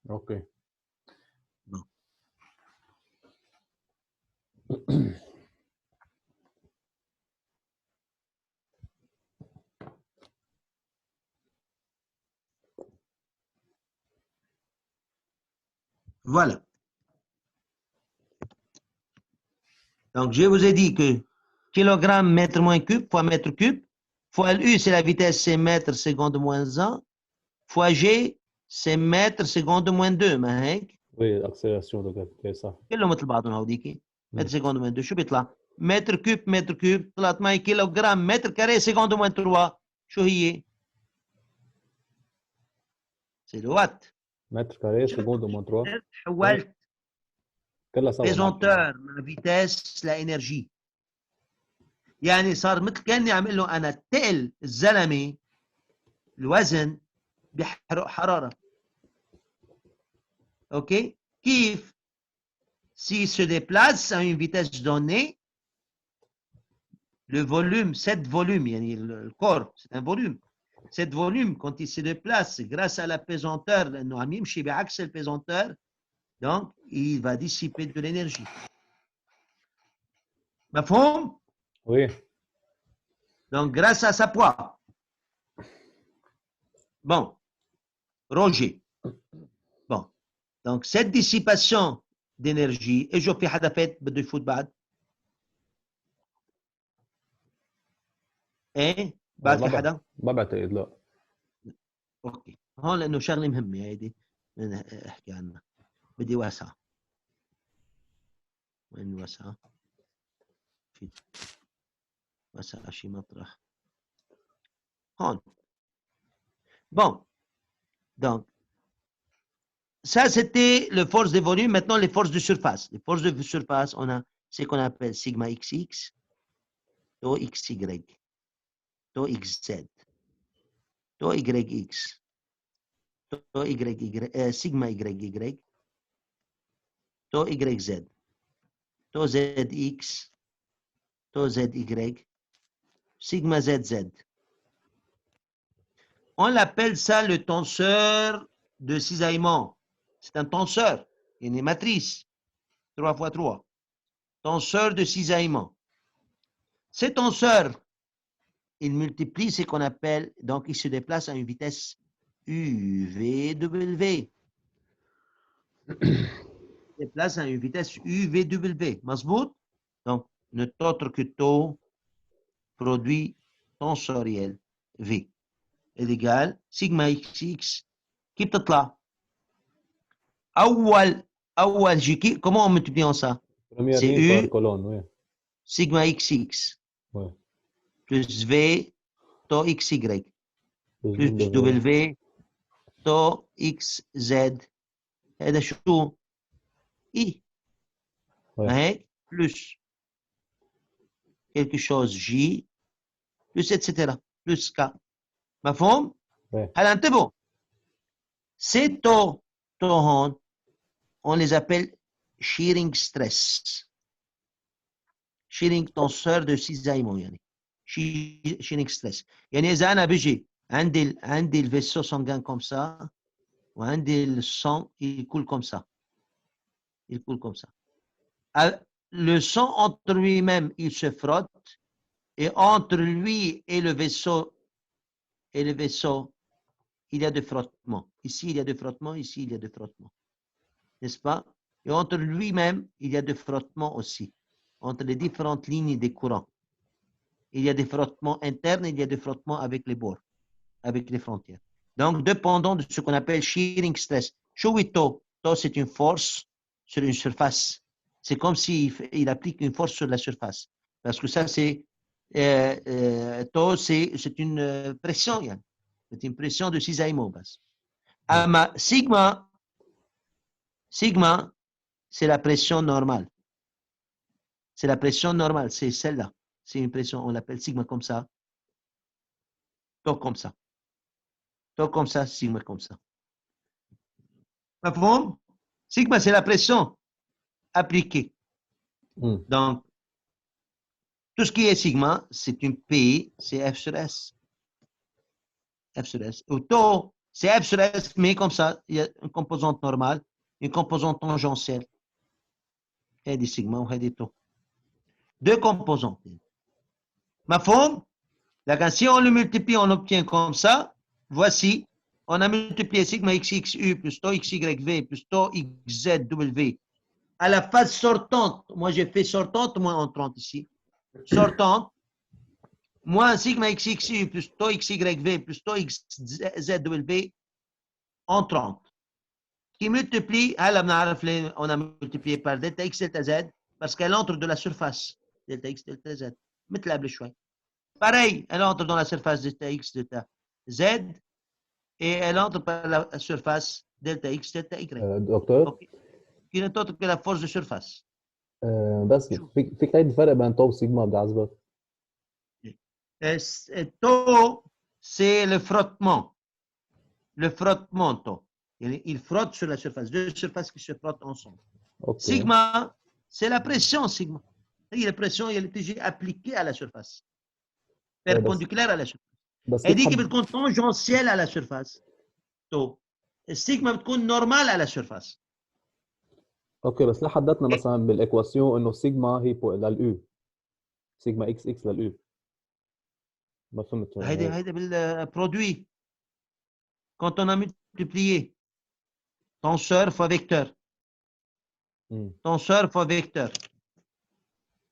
OK. Bon. Voilà. Donc, je vous ai dit que kilogramme mètre moins cube fois mètre cube fois l'U, c'est la vitesse, c'est mètre seconde moins 1, fois G, c'est mètre seconde moins 2. ما هيك؟ Oui, accélération de gravité, صح. كلهم مثل بعضهم هوديك. متر سكوند moins 2 شو بيطلع؟ متر كوب طلعت معي كيلوغرام متر كاري سكوند moins 3. شو هي؟ سي الوات. متر كاري seconde moins 3. حولت كلها سوا مع بعض. بيزونتور مع فيتاس لانرجي. يعني صار مثل كاني عم اقول له انا تقل الزلمه الوزن بيحرق حراره. اوكي؟ كيف؟ s'il se déplace à une vitesse donnée, le volume, cette volume, يعني le corps, c'est un volume. Cette volume, quand il se déplace grâce à la pesanteur, لأنه عم يمشي بعكس الpesanteur, donc il va dissiper de l'énergie. مفهوم؟ Oui. Donc grâce à sa poids. Bon, Roger. Bon, donc cette dissipation d'énergie, et je في حدا فات بده يفوت بعد؟ ايه؟ بعد في حدا؟ ما بعتقد لا. اوكي، هون لانه شغله مهمه هيدي احكي عنها. بدي واسعه. وين الواسعه؟ في واسعه شي مطرح هون. Bon, donc ça c'était le force de volume. Maintenant les forces de surface. Les forces de surface, on a ce qu'on appelle sigma xx, tau xy, tau xz, tau yx, tau sigma yy, tau yz, tau zx, tau zy, sigma zz. On l'appelle ça le tenseur de cisaillement. C'est un tenseur, une matrice, 3 x 3. Tenseur de cisaillement. Ces tenseurs, il multiplie ce qu'on appelle, donc il se déplace à une vitesse UVW. Il se déplace à une vitesse UVW. مظبوط? Donc, n'est autre que taux produit tensoriel V est égal sigma xx qui بتطلع أول شيء comment on multiplie ça? C'est U colonne, oui. sigma xx Ouais. plus V tau xy plus W tau xz. هذا شو؟ I. هيك plus quelque chose J plus etc. plus K. مفهوم؟ هلا انتبهوا. Ces taux هون on les appelle shearing stress. shearing tenseur de cisaillement يعني. shearing stress. يعني إذا أنا بيجي عندي الفيسو sanguin comme ça وعندي le sang il coule comme ça. Il coule comme ça. Le sang entre lui-même il se frotte et entre lui et le vaisseau il y a des frottements. Ici il y a des frottements, ici il y a des frottements. N'est-ce pas? Et entre lui-même il y a des frottements aussi. Entre les différentes lignes des courants. Il y a des frottements internes, il y a des frottements avec les bords, avec les frontières. Donc, dépendant de ce qu'on appelle shearing stress. Tau, c'est une force sur une surface. C'est comme s'il applique une force sur la surface. Parce que ça, c'est tau, c'est une pression. C'est une pression de cisaillement. Sigma, c'est la pression normale. C'est la pression normale, c'est celle-là. C'est une pression, on l'appelle sigma comme ça. Tau comme ça. Tau comme ça, sigma comme ça. Mafhum? Sigma, c'est la pression appliquée. Donc, tout ce qui est sigma, c'est une P, c'est F sur S. F sur S. Ou tau, C'est F sur S, mais comme ça, il y a une composante normale, une composante tangentielle. Et des sigma ou des taux. Deux composantes. Ma forme, si on le multiplie, on obtient comme ça. Voici, on a multiplié sigma xxu plus tau xyv plus tau xzw. À la phase sortante, moi j'ai fait sortante moins entrante ici. Sortante, moins sigma xxu plus tau xyv plus tau xzw entrante. Qui multiplie, on a multiplié par delta x delta z parce qu'elle entre de la surface delta x delta z. Pareil, elle entre dans la surface delta x delta z et elle entre par la surface delta x delta y. دكتور Okay. Qui n'est autre que la force de surface. بس فيك تعيد الفرق بين تو وسيجما بعزبك؟ Tau, c'est le frottement. Le frottement, tau. Il frotte sur la surface. Deux surfaces qui se frottent ensemble. اوكي Sigma, c'est la pression, sigma. La pression, elle est toujours appliquée à la surface. Perpendiculaire à la surface. بس Elle كيف dit qu'elle est tangentielle à la surface. Tau. Sigma بتكون normale à la surface. اوكي بس ليه حددنا مثلا بالايكواسيون انه سيجما هي للاو سيجما اكس اكس للاو ما فهمت هيدا بالبرودوي. Quand on a multiplié tenseur fois vecteur. Tenseur fois vecteur.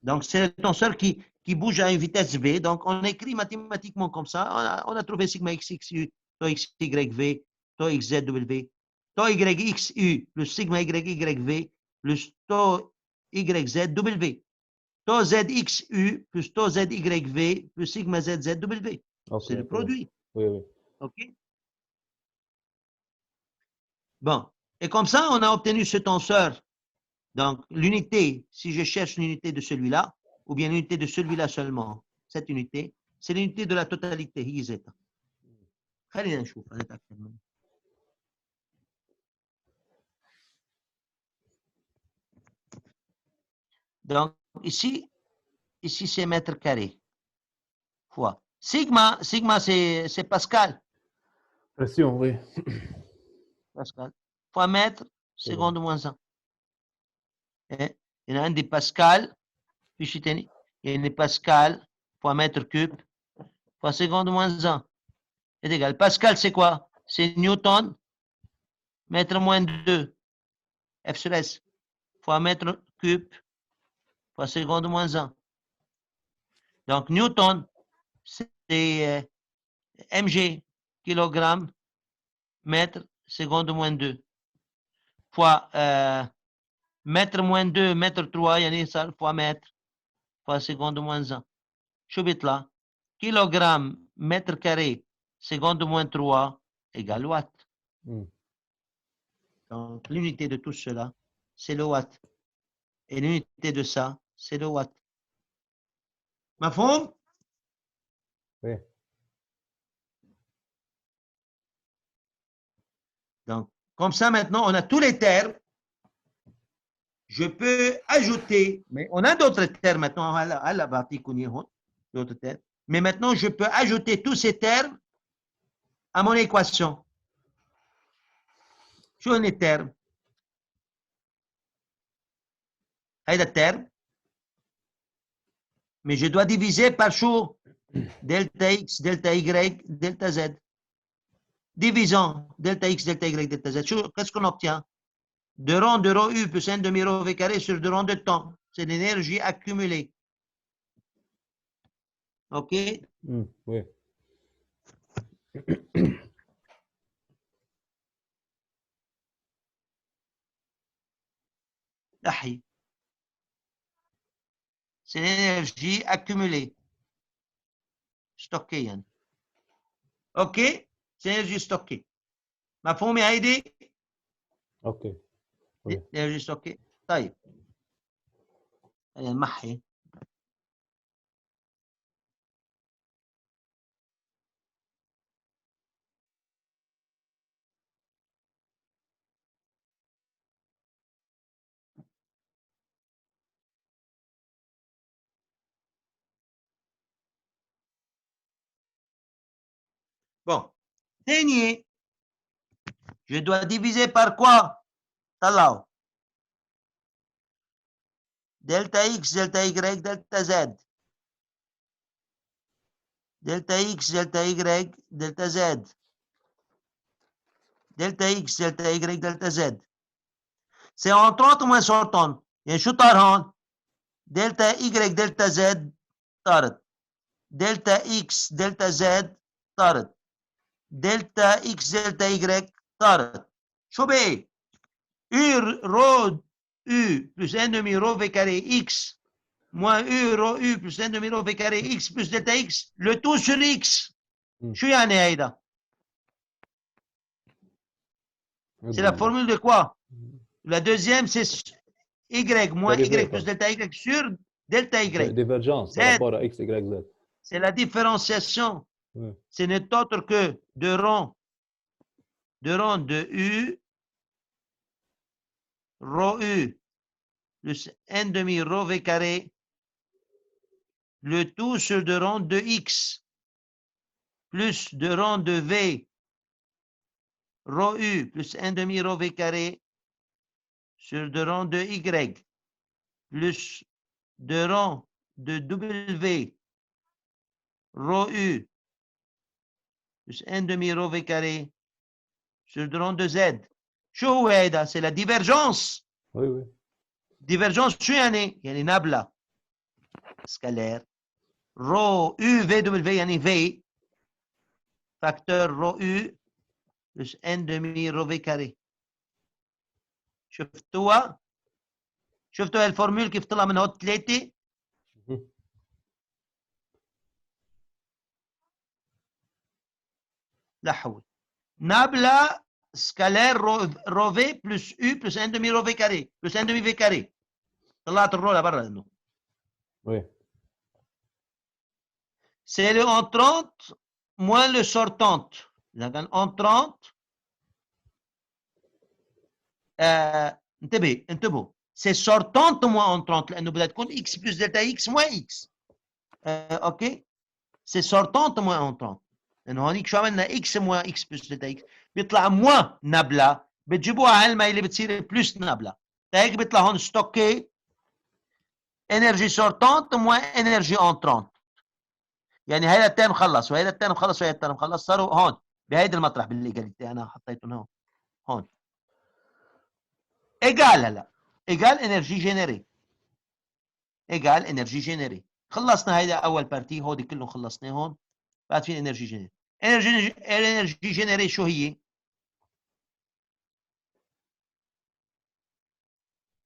Donc, c'est le tenseur qui bouge à une vitesse v. Donc, on écrit mathématiquement comme ça. On a trouvé sigma xxu, tau xyv, tau xzw, tau yxu plus sigma yyv plus tau yzw. Tau zxu plus tau zyv plus sigma zzw. C'est le produit. Oui, oui. OK? Bon. Et comme ça, on a obtenu ce tenseur. Donc, l'unité, si je cherche l'unité de celui-là, ou bien l'unité de celui-là seulement, cette unité, c'est l'unité de la totalité, هي زيتا. خلينا نشوف نتأكد منه. Donc, ici c'est mètre carré. Fois. Sigma c'est Pascal. Pression, oui. Pascal. Fois mètre, seconde moins 1. Il y a un des Pascal, puis il y a un des Pascal, fois mètre cube, fois seconde moins 1. Est égal. Pascal, c'est quoi? C'est Newton, mètre moins 2. F sur S, fois mètre cube, fois seconde moins 1. Donc, Newton, c'est mg, kilogramme, mètre, seconde moins 2. Fois mètre moins 2, mètre 3, yani ça, fois mètre, fois seconde moins 1. Choubit là. Kilogramme, mètre carré, seconde moins 3, égale watt. Donc, l'unité de tout cela, c'est le watt. Et l'unité de ça, c'est le watt. Ma forme? Oui. Donc, comme ça, maintenant, on a tous les termes. Je peux ajouter, mais on a d'autres termes maintenant, d'autres termes. Mais maintenant, je peux ajouter tous ces termes à mon équation. شو هن الترم؟ هيدا الترم. Mais je dois diviser par شو؟ delta x, delta y, delta z. Divisons delta x, delta y, delta z. Qu'est-ce qu'on obtient? 2 rond de rho u plus 1 demi rho v carré sur 2 rond de temps. C'est l'énergie accumulée. OK? Oui. C'est l'énergie accumulée. Stockée. يعني. OK? C'est l'énergie stockée. مفهوم يا هيدي؟ اوكي. l'énergie stockée. طيب. نمحي. Bon. ثانية Je dois diviser par quoi? طلعوا. Delta X, delta Y, delta Z. Delta X, delta Y, delta Z. Delta X, delta Y, delta Z. C'est en 30 moins sortant. يعني شو طار هون؟ دلتا Y دلتا Z طارت. دلتا X دلتا Z طارت. دلتا X دلتا Y طارت. شو بقي؟ U رو U plus 1 demi rho V carré X moins U rho U plus 1 demi rho V carré X plus delta X. Le tout sur X. شو يعني هيدا؟ C'est la formule de quoi? La deuxième, c'est Y moins Y plus delta Y sur delta Y. Divergence Z, par rapport à X, Y, Z. c'est la différenciation. Ce n'est autre que de rond de U, rho U, plus 1 demi rho V carré, le tout sur de rond de X, plus de rond de V, rho U, plus 1 demi rho V carré, sur de rond de Y, plus de rond de W, rho U, plus 1 demi rho V carré, sur de rond de Z. شو هو هيدا؟ C'est la divergence. Oui, oui. Divergence شو يعني؟ يعني نابلة scalaire. Rho U V W يعني V facteur rho U plus N demi rho V carré. شفتوها؟ شفتوا الفورمول كيف طلع من هون 3؟ لا حول. نابلة سكالير رو في بلس U plus N demi rho V carré plus N demi V carré. طلعت الرو لبرا لانه. Oui. C'est le entrante moins le sortante. لكن entrante انتبهوا c'est sortante moins entrante لانه بدها تكون x plus delta x moins x. اوكي c'est sortante moins entrante لانه هونيك شو عملنا x moins x plus delta x بيطلع moins نابلة بتجيبوها على المي اللي بتصير بلس نابلة. هيك بيطلع هون ستوكي انرجي sortante moins انرجي entrante. يعني هيدا الترم خلص وهيدا الترم خلص وهيدا الترم خلص صاروا هون بهيدا المطرح بالايجاليتي انا حطيتهم هون ايجال هلا ايجال انرجي جينيري ايجال انرجي جينيري. خلصنا هيدا اول بارتي هودي كلهم خلصناه هون. بعد في انرجي جينيري. انرجي جينيري شو هي؟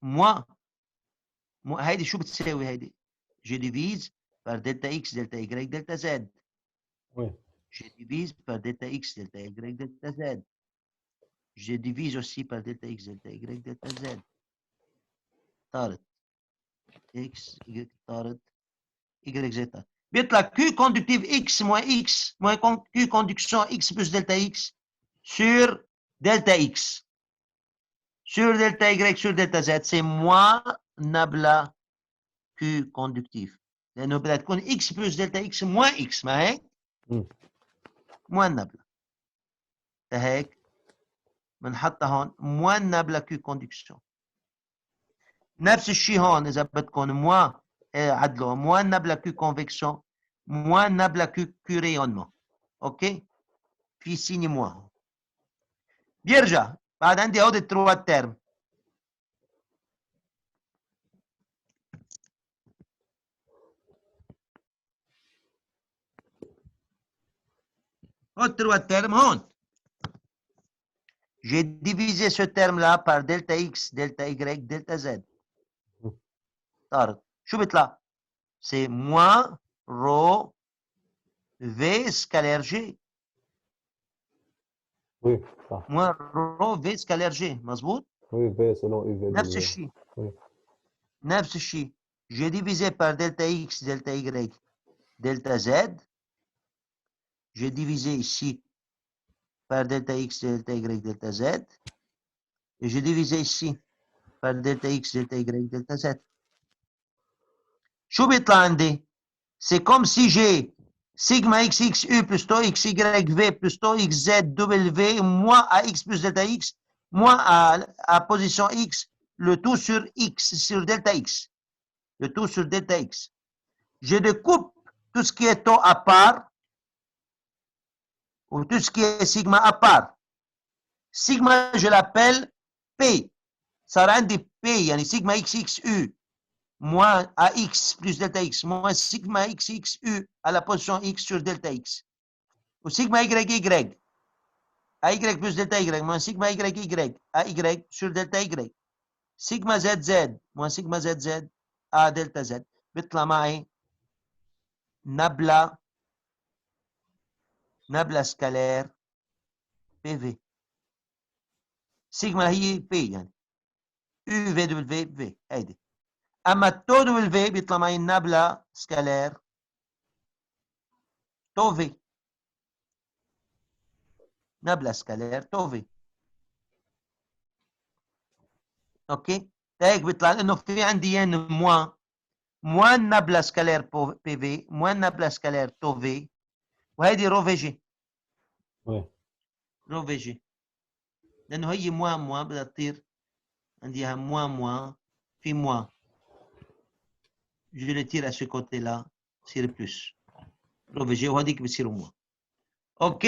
موا هيدي شو بتساوي هيدي؟ جي ديفيز بار دلتا اكس دلتا اي دلتا زد. Oui. Je divise par delta x, delta y, delta z. Je divise aussi par delta x, delta y, delta z. طارت x, y طارت y, z طارت. بيطلع Q conductive x moins Q conduction x plus delta x sur delta x. Sur delta y, sur delta z, c'est moins نابلة Q conductive. لأنه بدها تكون x plus delta x moins x ما هيك؟ moins نابلة. فهيك بنحطها هون moins نابلة Q conduction. نفس الشيء هون اذا بدكم موان عدلوا موان نابلا كيو كونفكسيون موان نابلا كيو ريونمون. اوكي في سيني موان بيرجع بعد عندي هودي التروا تيرم. هود التروا تيرم هون. J'ai divisé ce terme-là par delta x, delta y, delta z. طارت شو بيطلع؟ C'est moins rho v scalaire g. Oui, صح. moins rho v scalaire g مظبوط؟ Oui, V selon U, V نفس W. الشيء. Oui. نفس الشيء. J'ai divisé par delta x, delta y, delta z. J'ai divisé ici par delta x, delta y, delta z. Et j'ai divisé ici par delta x, delta y, delta z. شو بيطلع عندي؟ C'est comme si j'ai sigma xx u plus tau xy v plus tau xz w moins ax plus delta x moins à position x, le tout sur x, sur delta x. Le tout sur delta x. Je découpe tout ce qui est tau à part, ou tout ce qui est sigma à part. Sigma, je l'appelle P. Ça rend des P, yani sigma xx u moins ax plus delta x moins sigma xx u à la position x sur delta x. Ou sigma y ay plus delta y moins sigma y à y sur delta y. Sigma zz moins sigma zz à delta z. بيطلع معي نبلة سكالير بي في. سيجما هي بي يعني يو في دبل في هيدي. اما التو دبل في بيطلع معي نبلة سكالير تو في. نبلة سكالير تو في. اوكي هيك بيطلع لانه في عندي ين موان نبلة سكالير بي في موان نبلة سكالير تو في وهيدي رو في جي. رو في جي لانه هي موان بدها تطير عندي موان في موان. Je le tire à ce côté-là, c'est le plus. Rho VG وهذيك بتصير moins. OK?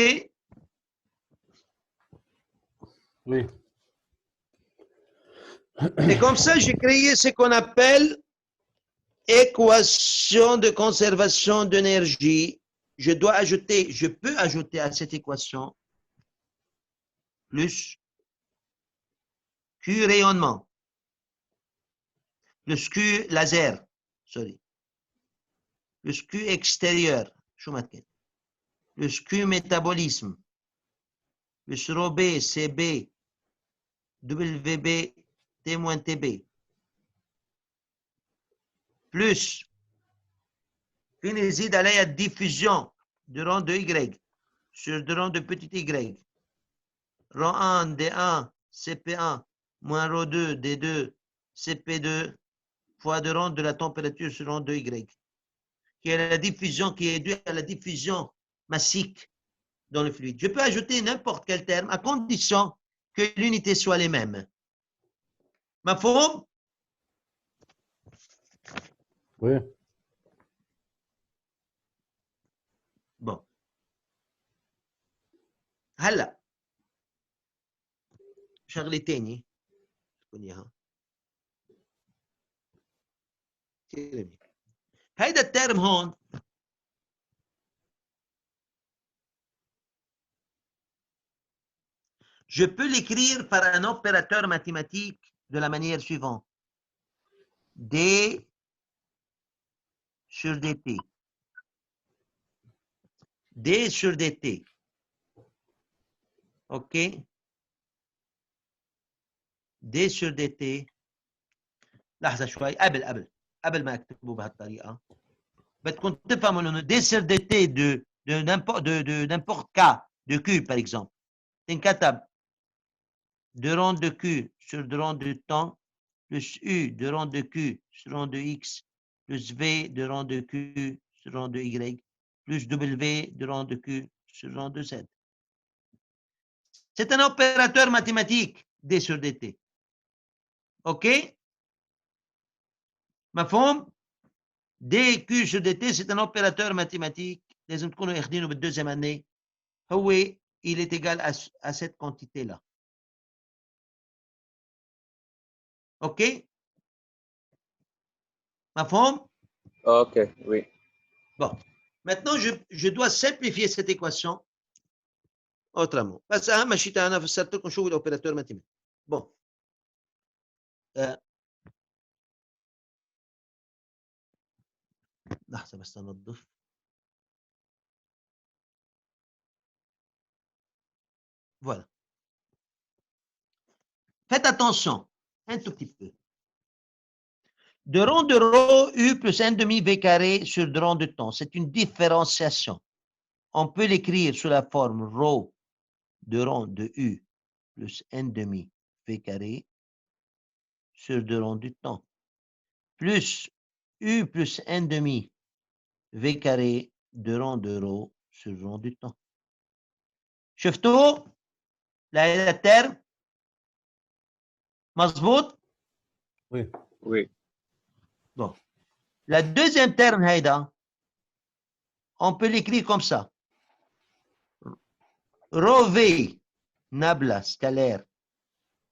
Oui. Et comme ça, j'ai créé ce qu'on appelle équation de conservation d'énergie. Je peux ajouter à cette équation plus Q rayonnement, plus Q laser, sorry, plus Q extérieur, plus Q métabolisme, plus Rho B, CB, WB, T-TB, plus une réside à la diffusion du rang de Y sur du rang de petit y. Rang 1, D1, CP1, moins rho 2, D2, CP2, fois de rang de la température sur rang de Y, qui est la diffusion, qui est due à la diffusion massique dans le fluide. Je peux ajouter n'importe quel terme à condition que l'unité soit les mêmes. مفهوم؟ Oui. Bon. هلا شغله تاني تكون اياها كثير منيح. هيدا الترم هون je peux l'écrire par un opérateur mathématique de la manière suivante. D sur dt. D sur dt. OK? D sur dt. لحظة شوي قبل ما اكتبه بهالطريقة بدكم تفهموا انه D sur dt de n'importe K de Q par exemple تنكتب de rang de Q sur de rang de temps plus U de rang de Q sur rang de X plus V de rang de Q sur rang de Y plus W de rang de Q sur rang de Z. C'est un opérateur mathématique D sur dt. OK? مفهوم؟ dq sur dt c'est un opérateur mathématique لازم تكونوا اخذينه بالدوزيام année. هو il est égal à cette quantité là. OK? مفهوم؟ Ok, oui. Bon. Maintenant, je dois simplifier cette équation autrement. بس أهم شيء أنا فسرت لكم شو الأوبيراتور ماتيماتيك. Bon. لحظة بس أنظف. Voilà. Faites attention un tout petit peu. De rang de rho U plus 1 demi V carré sur de rang de temps. C'est une différenciation. On peut l'écrire sous la forme rho de rang de U plus 1 demi V carré sur de rang du temps plus U plus 1 demi V carré de rang de rho sur rang du temps. شفتوا هذا الترم مظبوط؟ Oui. Oui. Bon. La deuxième terme هيدا on peut l'écrire comme ça. Rho V nabla scalaire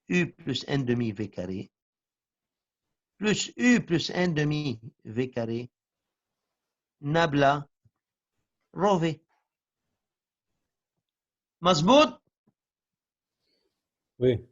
U plus n demi V carré plus U plus n demi V carré nabla rho V. مظبوط؟ Oui.